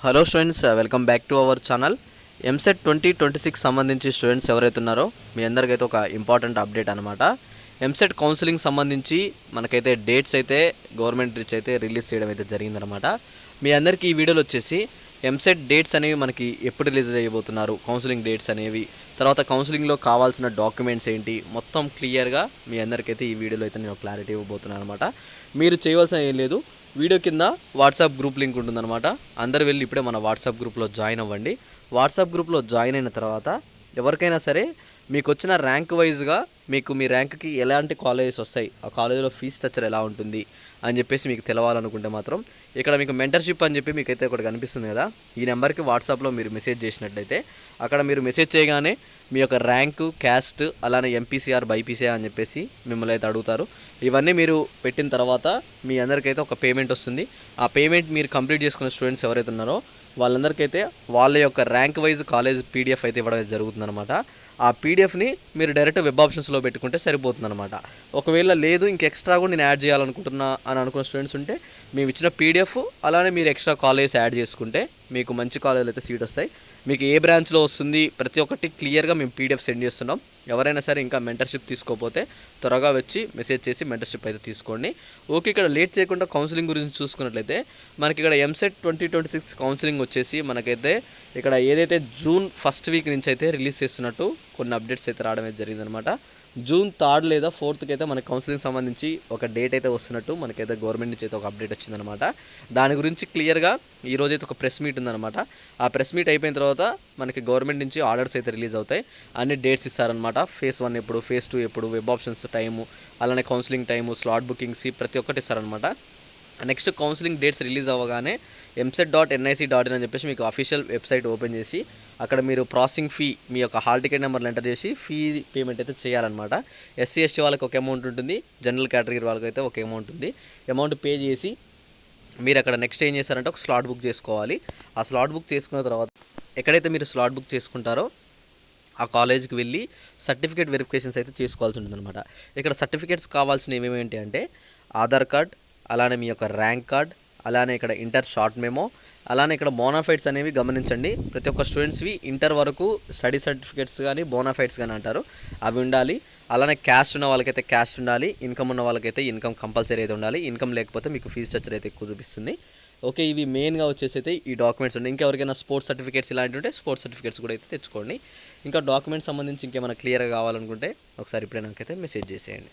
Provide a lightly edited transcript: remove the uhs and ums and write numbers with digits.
Hello students, welcome back to our channel. EAMCET 2026 సంబంధించి students ఎవరైతే ఉన్నారో మీ అందరికైతే ఒక ఇంపార్టెంట్ అప్డేట్ అనమాట. ఎంసెట్ కౌన్సిలింగ్ సంబంధించి మనకైతే డేట్స్ అయితే గవర్నమెంట్ రీచ్ అయితే రిలీజ్ చేయడం అయితే జరిగిందనమాట. మీ అందరికీ ఈ వీడియోలో వచ్చేసి ఎంసెట్ డేట్స్ అనేవి మనకి ఎప్పుడు రిలీజ్ చేయబోతున్నారు, కౌన్సిలింగ్ డేట్స్ అనేవి, తర్వాత కౌన్సిలింగ్లో కావాల్సిన డాక్యుమెంట్స్ ఏంటి, మొత్తం క్లియర్గా మీ అందరికైతే ఈ వీడియోలో అయితే నేను క్లారిటీ ఇవ్వబోతున్నాను అనమాట. మీరు చేయవలసిన ఏం లేదు, వీడియో కింద వాట్సాప్ గ్రూప్ లింక్ ఉంటుందన్నమాట. అందరు వెళ్ళి ఇప్పుడే మన వాట్సాప్ గ్రూప్లో జాయిన్ అవ్వండి. వాట్సాప్ గ్రూప్లో జాయిన్ అయిన తర్వాత ఎవరికైనా సరే మీకు వచ్చిన ర్యాంక్ వైజ్గా మీకు మీ ర్యాంక్కి ఎలాంటి కాలేజెస్ వస్తాయి, ఆ కాలేజీలో ఫీజ్ స్ట్రక్చర్ ఎలా ఉంటుంది అని చెప్పేసి మీకు తెలవాలనుకుంటే మాత్రం ఇక్కడ మీకు మెంటర్షిప్ అని చెప్పి మీకైతే ఒకటి కనిపిస్తుంది కదా, ఈ నెంబర్కి వాట్సాప్లో మీరు మెసేజ్ చేసినట్లయితే అక్కడ మీరు మెసేజ్ చేయగానే మీ యొక్క ర్యాంకు, క్యాస్ట్, అలానే ఎంపీసీఆర్, బైపీసీఆర్ అని చెప్పేసి మిమ్మల్ని అయితే అడుగుతారు. ఇవన్నీ మీరు పెట్టిన తర్వాత మీ అందరికైతే ఒక పేమెంట్ వస్తుంది. ఆ పేమెంట్ మీరు కంప్లీట్ చేసుకున్న స్టూడెంట్స్ ఎవరైతే ఉన్నారో వాళ్ళందరికైతే వాళ్ళ యొక్క ర్యాంక్ వైజ్ కాలేజ్ పీడిఎఫ్ అయితే ఇవ్వడం జరుగుతుందన్నమాట. ఆ పీడిఎఫ్ని మీరు డైరెక్ట్ వెబ్ ఆప్షన్స్లో పెట్టుకుంటే సరిపోతుందన్నమాట. ఒకవేళ లేదు ఇంక ఎక్స్ట్రా కూడా నేను యాడ్ చేయాలనుకుంటున్నా అని అనుకున్న స్టూడెంట్స్ ఉంటే మేము ఇచ్చిన పీడిఎఫ్ అలానే మీరు ఎక్స్ట్రా కాలేజ్ యాడ్ చేసుకుంటే మీకు మంచి కాలేజీలో అయితే సీట్ వస్తాయి. మీకు ఏ బ్రాంచ్లో వస్తుంది ప్రతి ఒక్కటి క్లియర్గా మేము పీడిఎఫ్ సెండ్ చేస్తున్నాం. ఎవరైనా సరే ఇంకా మెంటర్షిప్ తీసుకోకపోతే త్వరగా వచ్చి మెసేజ్ చేసి మెంటర్షిప్ అయితే తీసుకోండి. ఓకే, ఇక్కడ లేట్ చేయకుండా కౌన్సిలింగ్ గురించి చూసుకున్నట్లయితే మనకి ఇక్కడ ఎంసెట్ 2026 కౌన్సిలింగ్ వచ్చేసి మనకైతే ఇక్కడ ఏదైతే జూన్ 1st వీక్ నుంచి అయితే రిలీజ్ చేస్తున్నట్టు కొన్ని అప్డేట్స్ అయితే రావడం అయితే జరిగిందనమాట. జూన్ 3rd లేదా 4th అయితే మనకి కౌన్సిలింగ్ సంబంధించి ఒక డేట్ అయితే వస్తున్నట్టు మనకైతే గవర్నమెంట్ నుంచి అయితే ఒక అప్డేట్ వచ్చిందనమాట. దాని గురించి క్లియర్గా ఈరోజైతే ఒక ప్రెస్ మీట్ ఉందన్నమాట. ఆ ప్రెస్ మీట్ అయిపోయిన తర్వాత మనకి గవర్నమెంట్ నుంచి ఆర్డర్స్ అయితే రిలీజ్ అవుతాయి. అన్ని డేట్స్ ఇస్తారనమాట. ఫేజ్ 1 ఎప్పుడు, ఫేజ్ 2 ఎప్పుడు, వెబ్ ఆప్షన్స్ టైము, అలానే కౌన్సిలింగ్ టైము, స్లాట్ బుకింగ్స్ ప్రతి ఒక్కటి ఇస్తారనమాట. నెక్స్ట్ కౌన్సిలింగ్ డేట్స్ రిలీజ్ అవ్వగానే emset.nic.in అని చెప్పేసి మీకు అఫీషియల్ వెబ్సైట్ ఓపెన్ చేసి అక్కడ మీరు ప్రాసెసింగ్ ఫీ మీ యొక్క హాల్ టికెట్ నెంబర్లు ఎంటర్ చేసి ఫీ పేమెంట్ అయితే చేయాలన్నమాట. ఎస్సీ ఎస్టీ వాళ్ళకి ఒక అమౌంట్ ఉంటుంది, జనరల్ కేటగిరీ వాళ్ళకి అయితే ఒక అమౌంట్ ఉంది. అమౌంట్ పే చేసి మీరు అక్కడ నెక్స్ట్ ఏం చేస్తారంటే ఒక స్లాట్ బుక్ చేసుకోవాలి. ఆ స్లాట్ బుక్ చేసుకున్న తర్వాత ఎక్కడైతే మీరు స్లాట్ బుక్ చేసుకుంటారో ఆ కాలేజ్కి వెళ్ళి సర్టిఫికేట్ వెరిఫికేషన్స్ అయితే చేసుకోవాల్సి ఉంటుందన్నమాట. ఇక్కడ సర్టిఫికేట్స్ కావాల్సినవి ఏమేంటి అంటే ఆధార్ కార్డ్, అలానే మీ యొక్క ర్యాంక్ కార్డ్, అలానే ఇక్కడ ఇంటర్ షార్ట్ మెమో, అలానే ఇక్కడ బోనాఫైడ్స్ అనేవి గమనించండి. ప్రతి ఒక్క స్టూడెంట్స్వి ఇంటర్ వరకు స్టడీ సర్టిఫికేట్స్ కానీ బోనాఫైడ్స్ కానీ అంటారు, అవి ఉండాలి. అలానే క్యాస్ట్ ఉన్న వాళ్ళకైతే క్యాస్ట్ ఉండాలి, ఇన్కమ్ ఉన్న వాళ్ళకైతే ఇన్కమ్ కంపల్సరీ అయితే ఉండాలి. ఇన్కమ్ లేకపోతే మీకు ఫీజ్ స్ట్రక్చర్ అయితే ఎక్కువ చూపిస్తుంది. ఓకే, ఇవి మెయిన్గా వచ్చేసి అయితే ఈ డాక్యుమెంట్స్ ఉన్నాయి. ఇంకెవరికైనా స్పోర్ట్స్ సర్టిఫికేట్స్ ఇలాంటివి ఉంటే స్పోర్ట్స్ సర్టిఫికేట్స్ కూడా అయితే తెచ్చుకోండి. ఇంకా డాక్యుమెంట్స్ సంబంధించి ఇంకేమైనా క్లియర్గా కావాలనుకుంటే ఒకసారి ఇప్పుడే నాకైతే మెసేజ్ చేసేయండి.